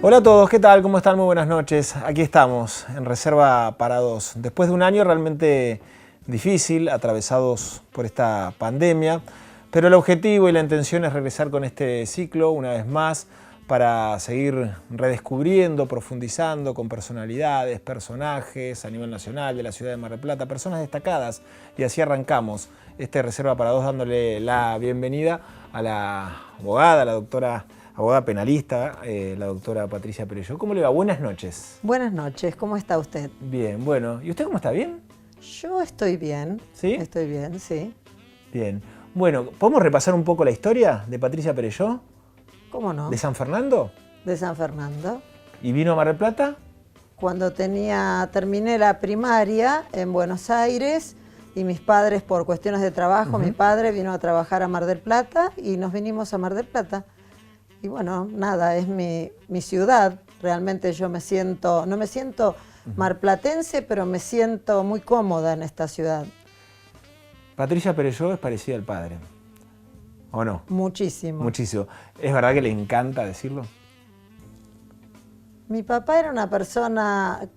Hola a todos, ¿qué tal? ¿Cómo están? Muy buenas noches. Aquí estamos, en Reserva para Dos. Después de un año realmente difícil, atravesados por esta pandemia, pero el objetivo y la intención es regresar con este ciclo una vez más para seguir redescubriendo, profundizando con personalidades, personajes a nivel nacional de la ciudad de Mar del Plata, personas destacadas. Y así arrancamos este Reserva para Dos dándole la bienvenida a la abogada, la doctora abogada penalista, la doctora Patricia Perelló. ¿Cómo le va? Buenas noches. Buenas noches, ¿cómo está usted? Bien, bueno. ¿Y usted cómo está? ¿Bien? Yo estoy bien. ¿Sí? Estoy bien, sí. Bien. Bueno, ¿podemos repasar un poco la historia de Patricia Perelló? ¿Cómo no? ¿De San Fernando? De San Fernando. ¿Y vino a Mar del Plata? Cuando terminé la primaria en Buenos Aires y mis padres por cuestiones de trabajo, mi padre vino a trabajar a Mar del Plata y nos vinimos a Mar del Plata. Y bueno, nada, es mi ciudad. Realmente yo no me siento marplatense, pero me siento muy cómoda en esta ciudad. Patricia Perelló es parecida al padre, ¿o no? Muchísimo. Muchísimo. ¿Es verdad que le encanta decirlo? Mi papá era una persona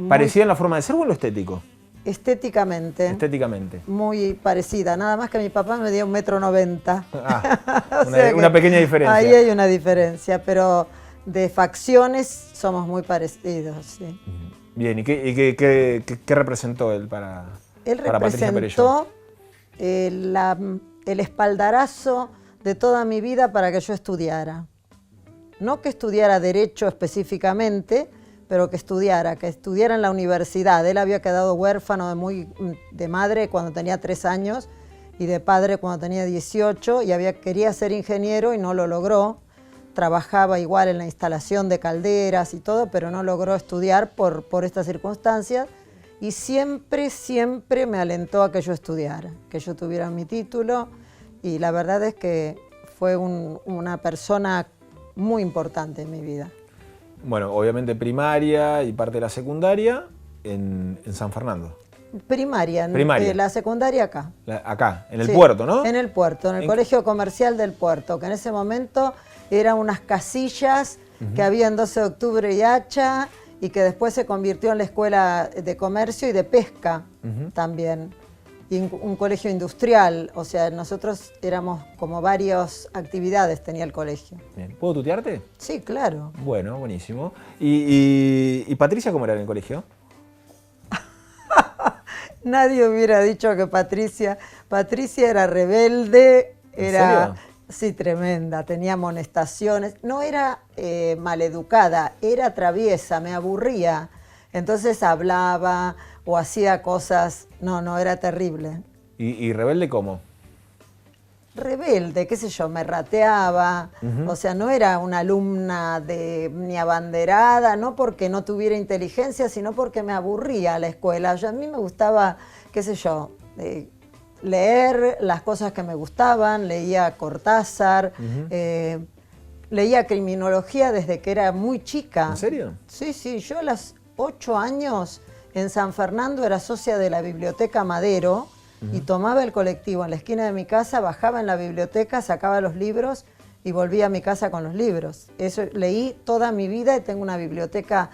¿Parecida en la forma de ser o en lo estético? Estéticamente. Estéticamente. Muy parecida, nada más que mi papá me dio 1,90 m. Ah, una pequeña diferencia. Ahí hay una diferencia, pero de facciones somos muy parecidos, sí. Bien, ¿y qué representó él para Patricia Perelló? Él representó el espaldarazo de toda mi vida para que yo estudiara. No que estudiara Derecho específicamente, pero que estudiara en la universidad. Él había quedado huérfano de madre cuando tenía 3 años y de padre cuando tenía 18 y quería ser ingeniero y no lo logró. Trabajaba igual en la instalación de calderas y todo, pero no logró estudiar por estas circunstancias y siempre me alentó a que yo estudiara, que yo tuviera mi título y la verdad es que fue una persona muy importante en mi vida. Bueno, obviamente primaria y parte de la secundaria en San Fernando. Primaria. La secundaria acá. Acá, en el puerto, ¿no? En el puerto, en el Colegio Comercial del Puerto, que en ese momento eran unas casillas que había en 12 de octubre y Hacha, y que después se convirtió en la Escuela de Comercio y de Pesca también. Y un colegio industrial, o sea, nosotros éramos como varias actividades tenía el colegio. Bien. ¿Puedo tutearte? Sí, claro. Bueno, buenísimo. ¿Y Patricia cómo era en el colegio? Nadie hubiera dicho que Patricia era rebelde, era... Sí, tremenda, tenía amonestaciones, no era maleducada, era traviesa, me aburría, entonces hablaba o hacía cosas, no, era terrible. ¿Y rebelde cómo? Rebelde, qué sé yo, me rateaba, o sea, no era una alumna ni abanderada, no porque no tuviera inteligencia, sino porque me aburría la escuela. A mí me gustaba, qué sé yo, leer las cosas que me gustaban, leía Cortázar, leía criminología desde que era muy chica. ¿En serio? Sí, yo a los 8 años en San Fernando era socia de la Biblioteca Madero y tomaba el colectivo en la esquina de mi casa, bajaba en la biblioteca, sacaba los libros y volvía a mi casa con los libros. Eso leí toda mi vida y tengo una biblioteca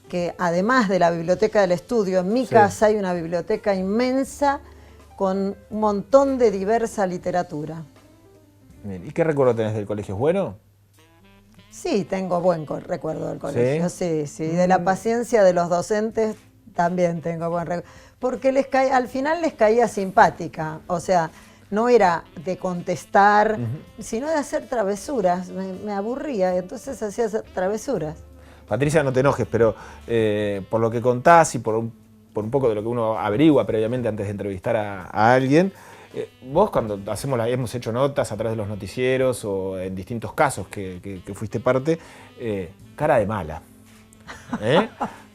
que, además de la biblioteca del estudio, en mi casa hay una biblioteca inmensa con un montón de diversa literatura. Bien. ¿Y qué recuerdo tenés del colegio? ¿Es bueno? Sí, tengo buen recuerdo del colegio, sí. De la paciencia de los docentes también tengo buen recuerdo. Porque al final les caía simpática, o sea, no era de contestar, sino de hacer travesuras. Me aburría, entonces hacía travesuras. Patricia, no te enojes, pero por lo que contás y por un poco de lo que uno averigua previamente antes de entrevistar a alguien, vos cuando hemos hecho notas a través de los noticieros o en distintos casos que fuiste parte, cara de mala.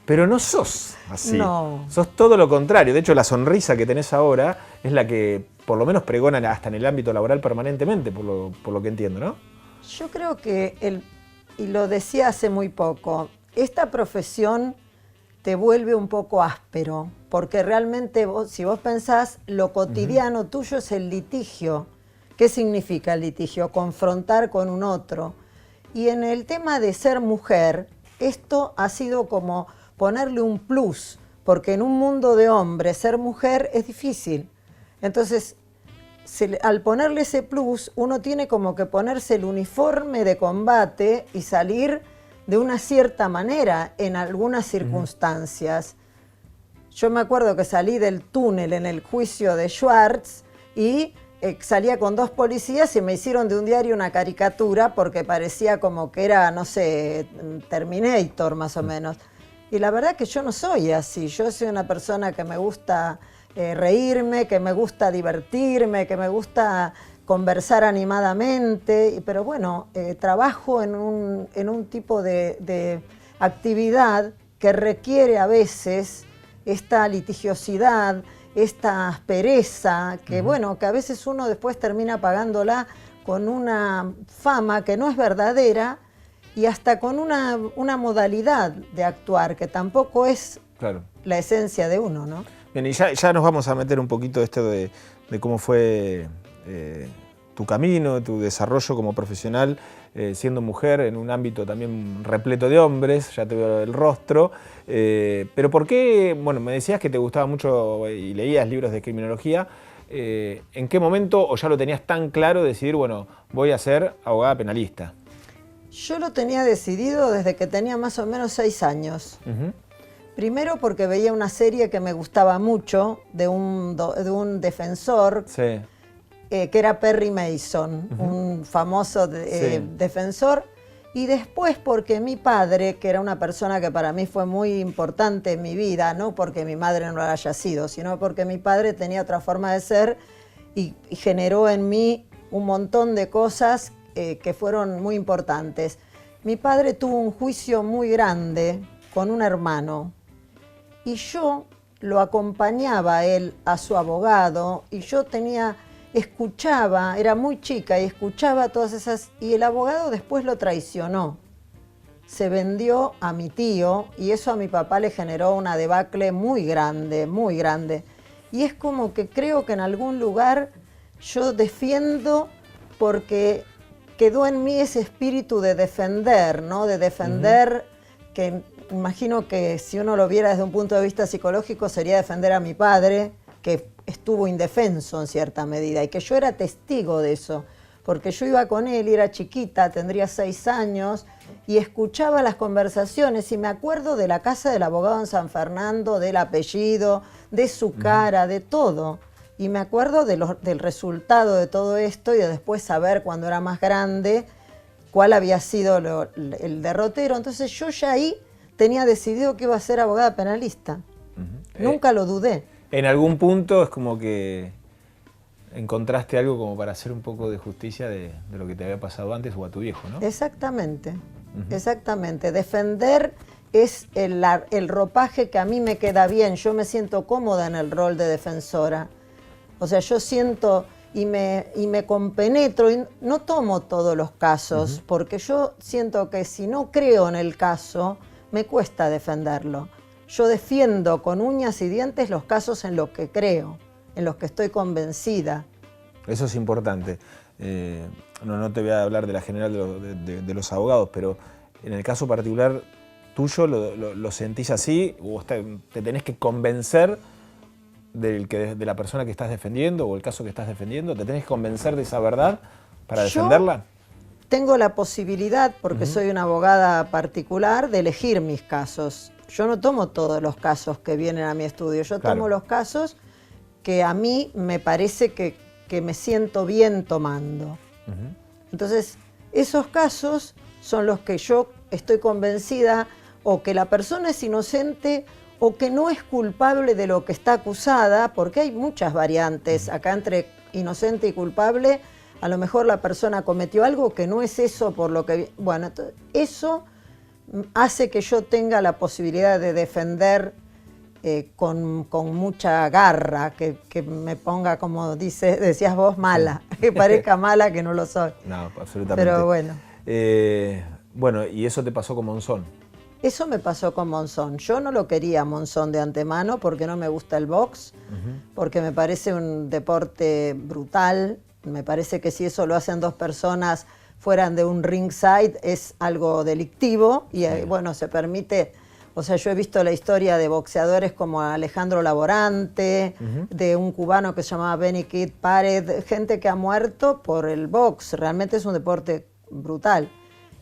Pero no sos así. No. Sos todo lo contrario. De hecho, la sonrisa que tenés ahora es la que por lo menos pregona hasta en el ámbito laboral permanentemente, por lo que entiendo, ¿no? Yo creo que, y lo decía hace muy poco, esta profesión te vuelve un poco áspero, porque realmente si vos pensás, lo cotidiano tuyo es el litigio. ¿Qué significa el litigio? Confrontar con un otro. Y en el tema de ser mujer, esto ha sido como ponerle un plus, porque en un mundo de hombres ser mujer es difícil. Entonces, al ponerle ese plus, uno tiene como que ponerse el uniforme de combate y salir de una cierta manera en algunas circunstancias. Yo me acuerdo que salí del túnel en el juicio de Schwartz y salía con 2 policías y me hicieron de un diario una caricatura porque parecía como que era, no sé, Terminator más o menos. Y la verdad que yo no soy así. Yo soy una persona que me gusta reírme, que me gusta divertirme, que me gusta conversar animadamente, pero bueno, trabajo en un tipo de actividad que requiere a veces esta litigiosidad, esta aspereza, que bueno, que a veces uno después termina pagándola con una fama que no es verdadera y hasta con una modalidad de actuar que tampoco es la esencia de uno, ¿no? Bien, y ya nos vamos a meter un poquito esto de cómo fue tu camino, tu desarrollo como profesional, siendo mujer en un ámbito también repleto de hombres, ya te veo el rostro, pero ¿por qué? Bueno, me decías que te gustaba mucho y leías libros de criminología. ¿En qué momento, o ya lo tenías tan claro, decidir, bueno, voy a ser abogada penalista? Yo lo tenía decidido desde que tenía más o menos 6 años. Primero porque veía una serie que me gustaba mucho, de un defensor, que era Perry Mason, un famoso defensor. Y después porque mi padre, que era una persona que para mí fue muy importante en mi vida, no porque mi madre no lo haya sido, sino porque mi padre tenía otra forma de ser y generó en mí un montón de cosas que fueron muy importantes. Mi padre tuvo un juicio muy grande con un hermano y yo lo acompañaba a él, a su abogado, y yo escuchaba, era muy chica y escuchaba todas esas, y el abogado después lo traicionó. Se vendió a mi tío y eso a mi papá le generó una debacle muy grande, muy grande. Y es como que creo que en algún lugar yo defiendo porque quedó en mí ese espíritu de defender, ¿no? De defender, que imagino que si uno lo viera desde un punto de vista psicológico sería defender a mi padre, que estuvo indefenso en cierta medida y que yo era testigo de eso, porque yo iba con él y era chiquita, tendría 6 años, y escuchaba las conversaciones y me acuerdo de la casa del abogado en San Fernando, del apellido, de su cara, de todo. Y me acuerdo del resultado de todo esto y de después saber cuando era más grande cuál había sido el derrotero. Entonces yo ya ahí tenía decidido que iba a ser abogada penalista. Nunca lo dudé. En algún punto es como que encontraste algo como para hacer un poco de justicia de lo que te había pasado antes o a tu viejo, ¿no? Exactamente, exactamente. Defender es el ropaje que a mí me queda bien. Yo me siento cómoda en el rol de defensora. O sea, yo siento y me compenetro y no tomo todos los casos, porque yo siento que si no creo en el caso, me cuesta defenderlo. Yo defiendo con uñas y dientes los casos en los que creo, en los que estoy convencida. Eso es importante. No te voy a hablar de la general de los abogados, pero en el caso particular tuyo, ¿lo sentís así? ¿O te tenés que convencer de la persona que estás defendiendo o el caso que estás defendiendo? ¿Te tenés que convencer de esa verdad para defenderla? Tengo la posibilidad, porque soy una abogada particular, de elegir mis casos. Yo no tomo todos los casos que vienen a mi estudio, yo tomo los casos que a mí me parece que me siento bien tomando. Entonces, esos casos son los que yo estoy convencida o que la persona es inocente o que no es culpable de lo que está acusada, porque hay muchas variantes acá entre inocente y culpable. A lo mejor la persona cometió algo que no es eso por lo que... Bueno, eso hace que yo tenga la posibilidad de defender con mucha garra, que me ponga, como decías vos, mala, que parezca mala, que no lo soy. No, absolutamente. Pero bueno. Bueno, ¿y eso te pasó con Monzón? Eso me pasó con Monzón. Yo no lo quería Monzón de antemano porque no me gusta el box, porque me parece un deporte brutal. Me parece que si eso lo hacen 2 personas fueran de un ringside es algo delictivo y bueno, se permite. O sea, yo he visto la historia de boxeadores como Alejandro Laborante, de un cubano que se llamaba Benny Kid Pared, gente que ha muerto por el box. Realmente es un deporte brutal.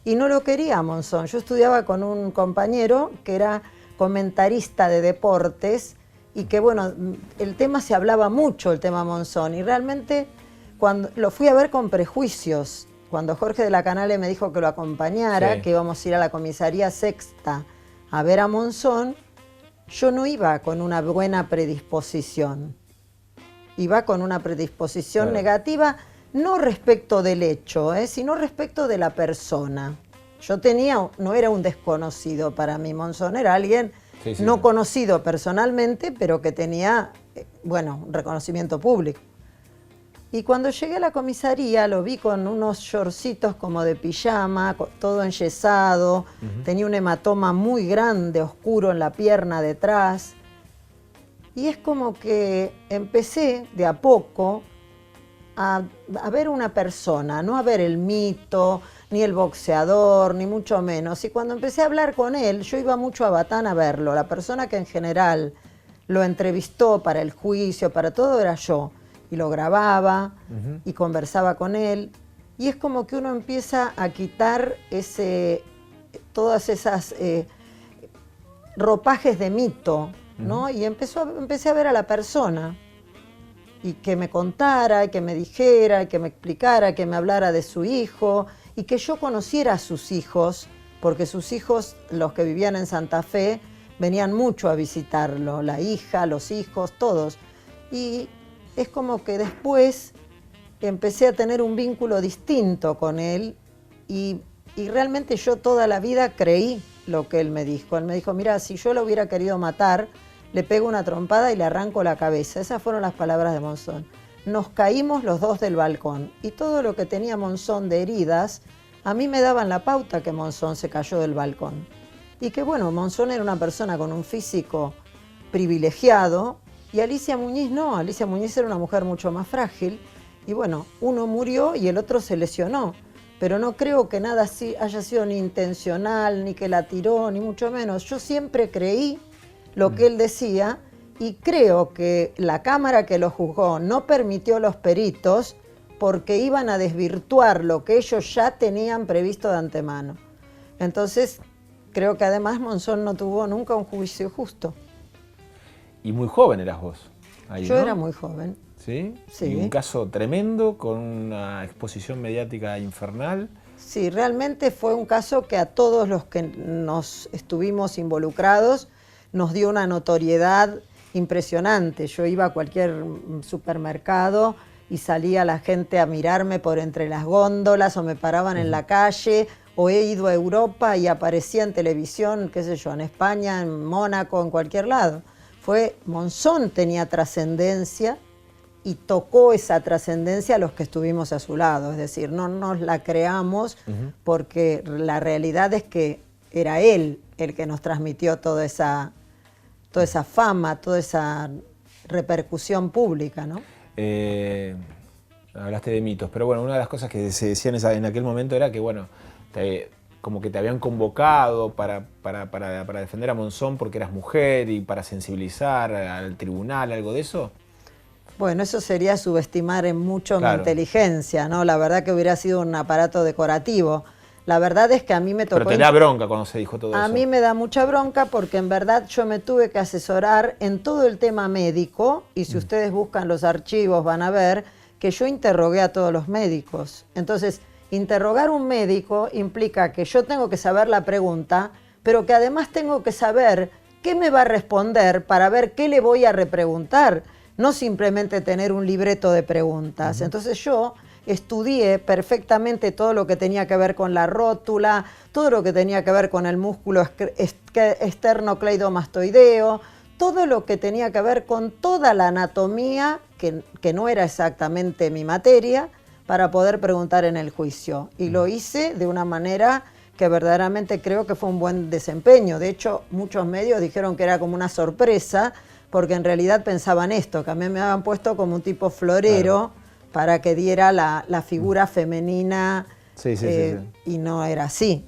Y no lo quería Monzón. Yo estudiaba con un compañero que era comentarista de deportes y que, bueno, el tema se hablaba mucho, el tema Monzón. Y realmente cuando lo fui a ver con prejuicios, cuando Jorge de la Canale me dijo que lo acompañara, que íbamos a ir a la comisaría sexta a ver a Monzón, yo no iba con una buena predisposición. Iba con una predisposición negativa, no respecto del hecho, sino respecto de la persona. Yo no era un desconocido para mí, Monzón era alguien no conocido personalmente, pero que tenía, bueno, un reconocimiento público. Y cuando llegué a la comisaría lo vi con unos shortcitos como de pijama, todo enyesado, tenía un hematoma muy grande, oscuro en la pierna detrás. Y es como que empecé de a poco a ver una persona, no a ver el mito, ni el boxeador, ni mucho menos. Y cuando empecé a hablar con él, yo iba mucho a Batán a verlo. La persona que en general lo entrevistó para el juicio, para todo, era yo. Y lo grababa y conversaba con él. Y es como que uno empieza a quitar todas esas ropajes de mito, ¿no? Y empecé a ver a la persona. Y que me contara, y que me dijera, y que me explicara, que me hablara de su hijo, y que yo conociera a sus hijos, porque sus hijos, los que vivían en Santa Fe, venían mucho a visitarlo, la hija, los hijos, todos. Y es como que después empecé a tener un vínculo distinto con él y realmente yo toda la vida creí lo que él me dijo. Él me dijo, mira, si yo lo hubiera querido matar, le pego una trompada y le arranco la cabeza. Esas fueron las palabras de Monzón. Nos caímos los dos del balcón y todo lo que tenía Monzón de heridas, a mí me daban la pauta que Monzón se cayó del balcón. Y que bueno, Monzón era una persona con un físico privilegiado y Alicia Muñiz no. Alicia Muñiz era una mujer mucho más frágil y bueno, uno murió y el otro se lesionó. Pero no creo que nada así haya sido ni intencional, ni que la tiró, ni mucho menos. Yo siempre creí lo que él decía y creo que la Cámara que lo juzgó no permitió los peritos porque iban a desvirtuar lo que ellos ya tenían previsto de antemano. Entonces, creo que además Monzón no tuvo nunca un juicio justo. Y muy joven eras vos. Ahí, Yo ¿no? era muy joven. ¿Sí? Sí. Y un caso tremendo, con una exposición mediática infernal. Sí, realmente fue un caso que a todos los que nos estuvimos involucrados nos dio una notoriedad impresionante. Yo iba a cualquier supermercado y salía la gente a mirarme por entre las góndolas o me paraban en la calle, o he ido a Europa y aparecía en televisión, qué sé yo, en España, en Mónaco, en cualquier lado. Monzón tenía trascendencia y tocó esa trascendencia a los que estuvimos a su lado. Es decir, no nos la creamos porque la realidad es que era él el que nos transmitió toda esa fama, toda esa repercusión pública, ¿no? Hablaste de mitos, pero bueno, una de las cosas que se decían en aquel momento era que, bueno, como que te habían convocado para defender a Monzón porque eras mujer y para sensibilizar al tribunal, algo de eso. Bueno, eso sería subestimar en mucho mi inteligencia, ¿no? La verdad que hubiera sido un aparato decorativo. La verdad es que a mí me tocó... Pero te da bronca cuando se dijo todo eso. A mí me da mucha bronca porque en verdad yo me tuve que asesorar en todo el tema médico y si ustedes buscan los archivos van a ver que yo interrogué a todos los médicos. Entonces, interrogar a un médico implica que yo tengo que saber la pregunta, pero que además tengo que saber qué me va a responder para ver qué le voy a repreguntar, no simplemente tener un libreto de preguntas. Entonces yo estudié perfectamente todo lo que tenía que ver con la rótula, todo lo que tenía que ver con el músculo esternocleidomastoideo, todo lo que tenía que ver con toda la anatomía, que no era exactamente mi materia, para poder preguntar en el juicio. Y lo hice de una manera que verdaderamente creo que fue un buen desempeño. De hecho, muchos medios dijeron que era como una sorpresa, porque en realidad pensaban esto, que a mí me habían puesto como un tipo florero, para que diera la figura femenina Sí, sí, sí, sí. Y no era así.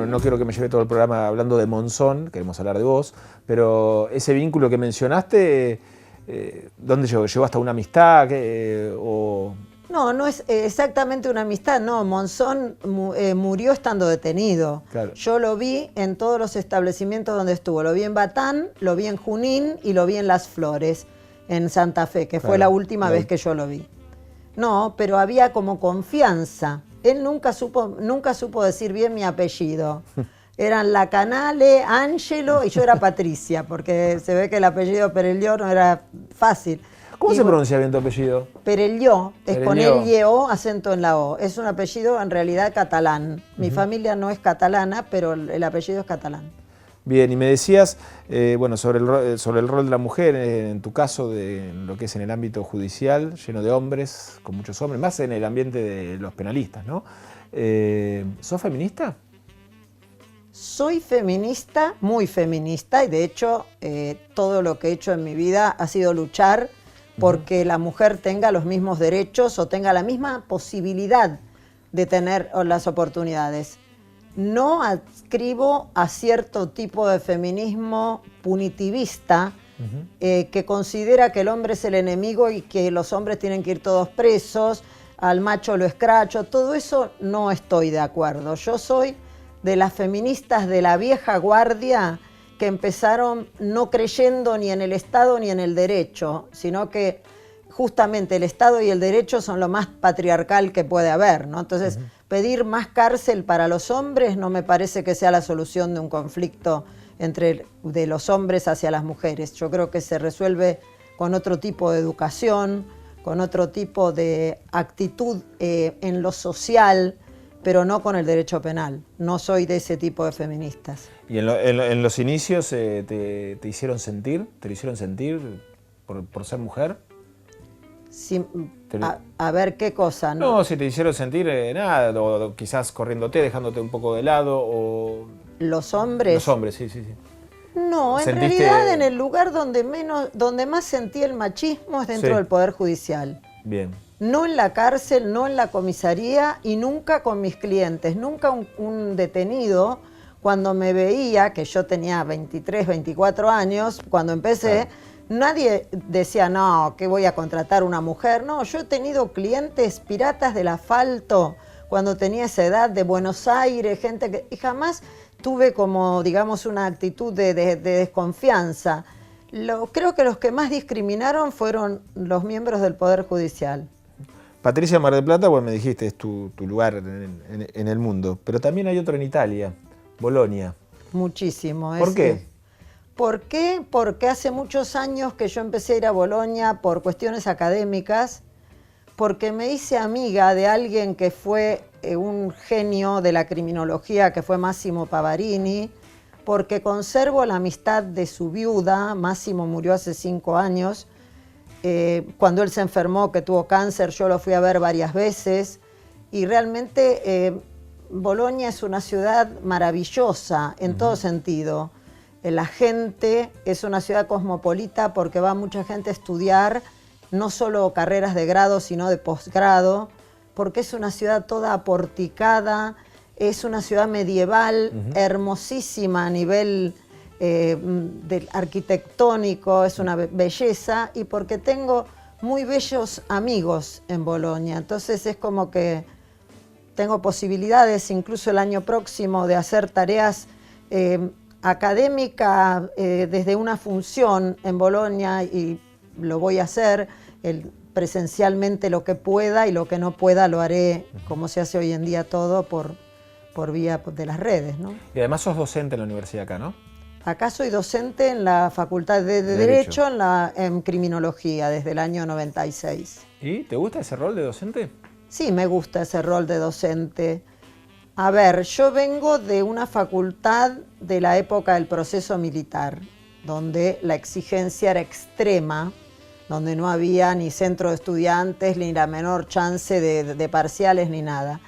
No quiero que me lleve todo el programa hablando de Monzón, queremos hablar de vos, pero ese vínculo que mencionaste, ¿dónde llegó? ¿Llegó hasta una amistad? No, no es exactamente una amistad, no. Monzón murió estando detenido. Claro. Yo lo vi en todos los establecimientos donde estuvo. Lo vi en Batán, lo vi en Junín y lo vi en Las Flores, en Santa Fe, que fue la última vez que yo lo vi. No, pero había como confianza. Él nunca supo decir bien mi apellido. Eran La Canale, Ángelo y yo era Patricia, porque se ve que el apellido Perelló no era fácil. ¿Cómo se pronuncia bien tu apellido? Perelló, es Perelló. con L-Y-O, acento en la O. Es un apellido en realidad catalán. Mi familia no es catalana, pero el apellido es catalán. Bien, y me decías, bueno, sobre el rol de la mujer, en tu caso, en lo que es en el ámbito judicial, lleno de hombres, con muchos hombres, más en el ambiente de los penalistas, ¿no? ¿Sos feminista? Soy feminista, muy feminista, y de hecho todo lo que he hecho en mi vida ha sido luchar porque la mujer tenga los mismos derechos o tenga la misma posibilidad de tener las oportunidades. No adscribo a cierto tipo de feminismo punitivista que considera que el hombre es el enemigo y que los hombres tienen que ir todos presos, al macho lo escracho, todo eso no estoy de acuerdo. Yo soy de las feministas de la vieja guardia que empezaron no creyendo ni en el Estado ni en el derecho, sino que justamente el Estado y el derecho son lo más patriarcal que puede haber, ¿no? Entonces, pedir más cárcel para los hombres no me parece que sea la solución de un conflicto de los hombres hacia las mujeres. Yo creo que se resuelve con otro tipo de educación, con otro tipo de actitud en lo social, pero no con el derecho penal. No soy de ese tipo de feministas. ¿Y en los inicios te hicieron sentir? ¿Te lo hicieron sentir por ser mujer? Sí, a ver qué cosa, ¿no? No, si te hicieron sentir nada, o quizás corriéndote, dejándote un poco de lado, o... ¿Los hombres? Los hombres, sí, sí, sí. No, en realidad en el lugar donde más sentí el machismo es dentro del Poder Judicial. Bien. No en la cárcel, no en la comisaría y nunca con mis clientes. Nunca un detenido, cuando me veía, que yo tenía 23, 24 años, cuando empecé, nadie decía, no, que voy a contratar una mujer. No, yo he tenido clientes piratas del asfalto cuando tenía esa edad, de Buenos Aires, gente que... Y jamás tuve como, digamos, una actitud de desconfianza. Creo que los que más discriminaron fueron los miembros del Poder Judicial. Patricia, Mar del Plata, bueno, me dijiste, es tu lugar en el mundo, pero también hay otro en Italia, Bolonia. Muchísimo. ¿Por qué? ¿Por qué? Porque hace muchos años que yo empecé a ir a Bolonia por cuestiones académicas, porque me hice amiga de alguien que fue un genio de la criminología, que fue Massimo Pavarini, porque conservo la amistad de su viuda. Massimo murió hace 5 años, cuando él se enfermó, que tuvo cáncer, yo lo fui a ver varias veces, y realmente Bolonia es una ciudad maravillosa en todo sentido. La gente es una ciudad cosmopolita porque va mucha gente a estudiar, no solo carreras de grado, sino de posgrado, porque es una ciudad toda aporticada, es una ciudad medieval, hermosísima a nivel arquitectónico, es una belleza, y porque tengo muy bellos amigos en Bolonia. Entonces es como que tengo posibilidades, incluso el año próximo, de hacer tareas académicas desde una función en Bolonia, y lo voy a hacer presencialmente lo que pueda, y lo que no pueda lo haré, como se hace hoy en día todo, por vía de las redes, ¿no? Y además sos docente en la universidad acá, ¿no? Acá soy docente en la Facultad de Derecho, en Criminología, desde el año 96. ¿Y te gusta ese rol de docente? Sí, me gusta ese rol de docente. A ver, yo vengo de una facultad de la época del proceso militar, donde la exigencia era extrema, donde no había ni centro de estudiantes, ni la menor chance de parciales, ni nada.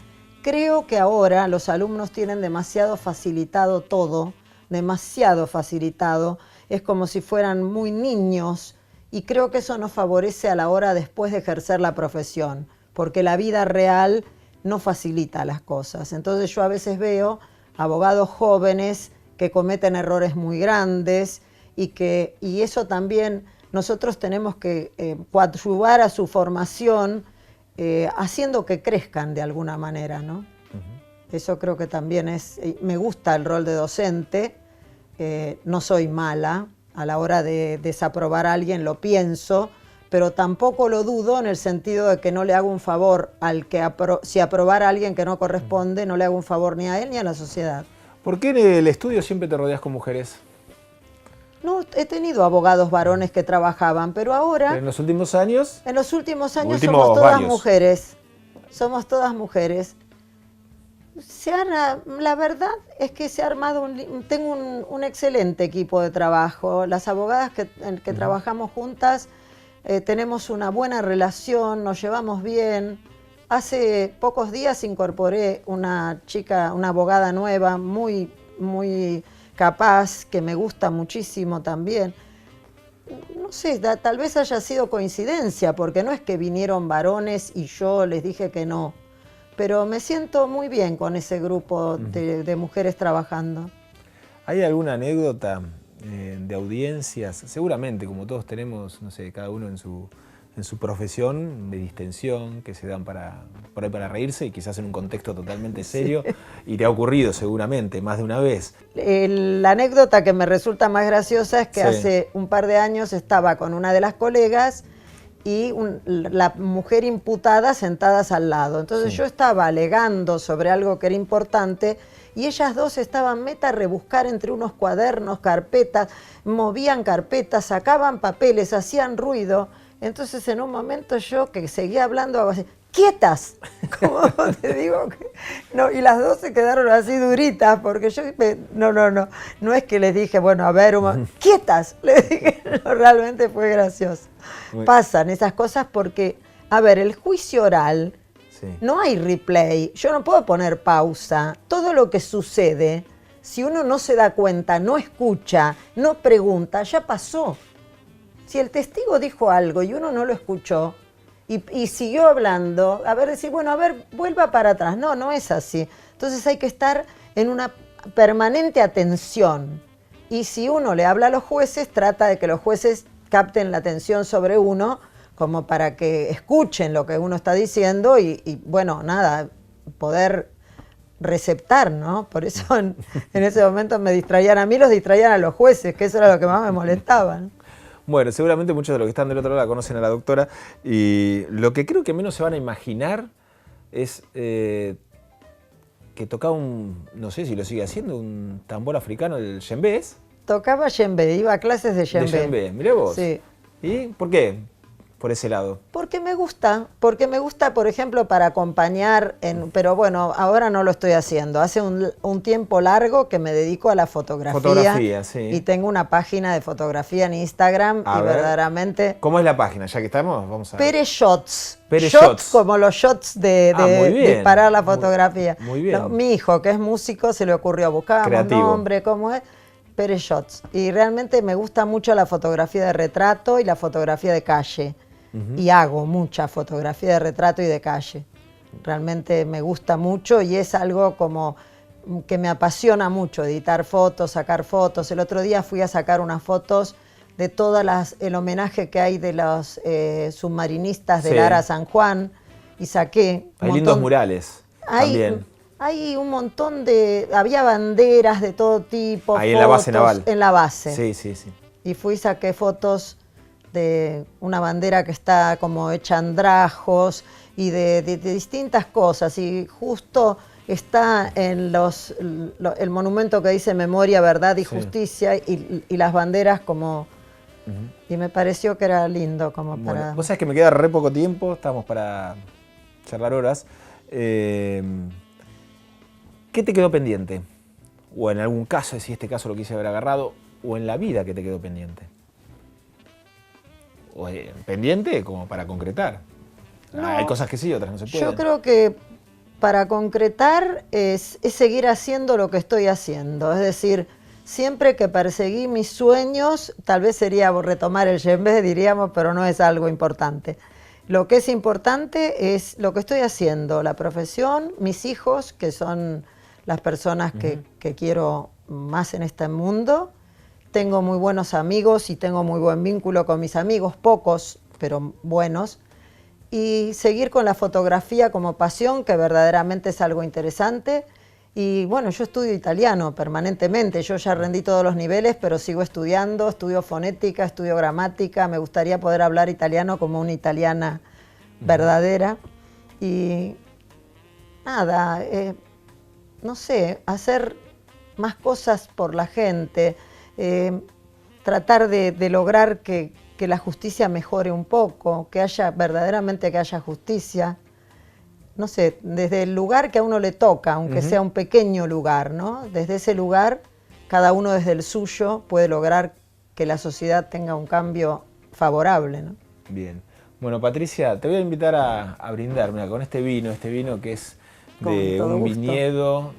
Creo que ahora los alumnos tienen demasiado facilitado todo, demasiado facilitado, es como si fueran muy niños, y creo que eso nos favorece a la hora después de ejercer la profesión, porque la vida real no facilita las cosas. Entonces yo a veces veo abogados jóvenes que cometen errores muy grandes y eso también nosotros tenemos que coadyuvar a su formación haciendo que crezcan de alguna manera, ¿no? Eso creo que también me gusta el rol de docente, no soy mala, a la hora de desaprobar a alguien lo pienso, pero tampoco lo dudo en el sentido de que no le hago un favor al que si aprobara a alguien que no corresponde, no le hago un favor ni a él ni a la sociedad. ¿Por qué en el estudio siempre te rodeas con mujeres? No, he tenido abogados varones que trabajaban, pero ahora... ¿Pero en los últimos años? En los últimos años somos todas mujeres. Somos todas mujeres. La verdad es que se ha armado tengo un excelente equipo de trabajo. Las abogadas que trabajamos juntas tenemos una buena relación, nos llevamos bien. Hace pocos días incorporé una chica, una abogada nueva, muy, muy capaz, que me gusta muchísimo también. No sé, tal vez haya sido coincidencia, porque no es que vinieron varones y yo les dije que no. Pero me siento muy bien con ese grupo de mujeres trabajando. ¿Hay alguna anécdota de audiencias? Seguramente, como todos tenemos, no sé, cada uno en su profesión, de distensión, que se dan por ahí para reírse y quizás en un contexto totalmente serio. Sí. Y te ha ocurrido seguramente más de una vez. La anécdota que me resulta más graciosa es que hace un par de años estaba con una de las colegas y la mujer imputada sentadas al lado. Entonces yo estaba alegando sobre algo que era importante y ellas dos estaban meta a rebuscar entre unos cuadernos, carpetas, movían carpetas, sacaban papeles, hacían ruido. Entonces en un momento yo, que seguía hablando, hago así, ¡quietas! Como te digo que no, y las dos se quedaron así duritas, porque yo no es que les dije, bueno, a ver, ¡quietas! Les dije, no, realmente fue gracioso. Pasan esas cosas porque, a ver, el juicio oral, no hay replay, yo no puedo poner pausa, todo lo que sucede, si uno no se da cuenta, no escucha, no pregunta, ya pasó. Si el testigo dijo algo y uno no lo escuchó y siguió hablando, decir, bueno, vuelva para atrás. No, no es así. Entonces hay que estar en una permanente atención. Y si uno le habla a los jueces, trata de que los jueces capten la atención sobre uno, como para que escuchen lo que uno está diciendo y bueno, nada, poder receptar, ¿no? Por eso en ese momento me distraían a mí, los distraían a los jueces, que eso era lo que más me molestaba, ¿no? Bueno, seguramente muchos de los que están del otro lado la conocen a la doctora y lo que creo que menos se van a imaginar es que tocaba no sé si lo sigue haciendo, un tambor africano, el djembe, ¿es? Tocaba djembe, iba a clases de djembe. De djembe, mirá vos. Sí. ¿Y por qué? Por ese lado. Porque me gusta, por ejemplo, para acompañar, pero bueno, ahora no lo estoy haciendo. Hace un tiempo largo que me dedico a la fotografía. Sí. Y tengo una página de fotografía en Instagram verdaderamente... ¿Cómo es la página? Ya que estamos, vamos a... Pere Shots. Pere Shots, como los shots de disparar la fotografía. Muy bien. No, mi hijo, que es músico, se le ocurrió buscar un nombre, ¿cómo es? Pere Shots. Y realmente me gusta mucho la fotografía de retrato y la fotografía de calle. Y hago mucha fotografía de retrato y de calle. Realmente me gusta mucho y es algo como que me apasiona mucho, editar fotos, sacar fotos. El otro día fui a sacar unas fotos de el homenaje que hay de los submarinistas de Lara San Juan y saqué... Hay lindos murales también. Hay un montón había banderas de todo tipo. Ahí fotos, en la base naval. En la base. Sí. Y fui y saqué fotos de una bandera que está como hecha andrajos y de distintas cosas. Y justo está en el monumento que dice Memoria, Verdad y Justicia y las banderas como... Y me pareció que era lindo como para... Vos sabés que me queda re poco tiempo, estamos para charlar horas. ¿Qué te quedó pendiente? O en algún caso, si este caso lo quise haber agarrado, o en la vida que te quedó pendiente? O pendiente como para concretar. No, Hay cosas que sí, otras no se pueden. yo creo que para concretar es seguir haciendo lo que estoy haciendo. Es decir, siempre que perseguí mis sueños, tal vez sería retomar el yembe, diríamos, pero no es algo importante. Lo que es importante es lo que estoy haciendo, la profesión, mis hijos, que son las personas que quiero más en este mundo. Tengo muy buenos amigos y tengo muy buen vínculo con mis amigos, pocos, pero buenos. Y seguir con la fotografía como pasión, que verdaderamente es algo interesante. Y bueno, yo estudio italiano permanentemente, yo ya rendí todos los niveles, pero sigo estudiando, estudio fonética, estudio gramática, me gustaría poder hablar italiano como una italiana verdadera. Y nada, no sé, hacer más cosas por la gente, tratar de lograr que la justicia mejore un poco, que haya verdaderamente que haya justicia. No sé, desde el lugar que a uno le toca, aunque sea un pequeño lugar, ¿no? Desde ese lugar, cada uno desde el suyo puede lograr que la sociedad tenga un cambio favorable, ¿no? Bien. Bueno, Patricia, te voy a invitar a brindar, mira, con este vino que es de Con todo un gusto. viñedo,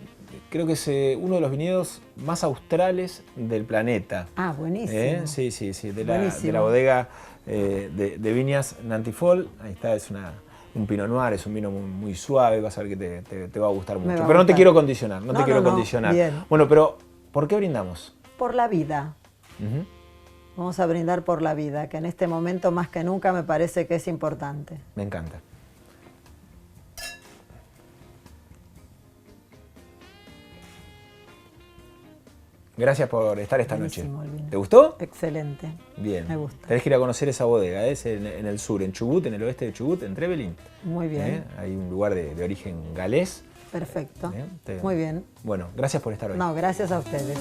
creo que es uno de los viñedos más australes del planeta. Ah, buenísimo. Sí, de Buenísimo. la bodega de Viñas Nantifoll. Ahí está, es un Pinot Noir, es un vino muy suave, vas a ver que te va a gustar mucho. va a Pero no te gustar. quiero condicionar, no te No, quiero no, no, condicionar. bien. Bueno, pero ¿por qué brindamos? Por la vida. Ujú. Vamos a brindar por la vida, que en este momento más que nunca me parece que es importante. Me encanta. Gracias por estar esta Buenísimo noche. el vino. ¿Te gustó? Excelente. Bien. Me gusta. Tenés que ir a conocer esa bodega, es en el sur, en Chubut, en el oeste de Chubut, en Trevelin. Muy bien. Hay un lugar de origen galés. Perfecto. Muy Muy bien. Bueno, gracias por estar hoy. No, gracias a ustedes.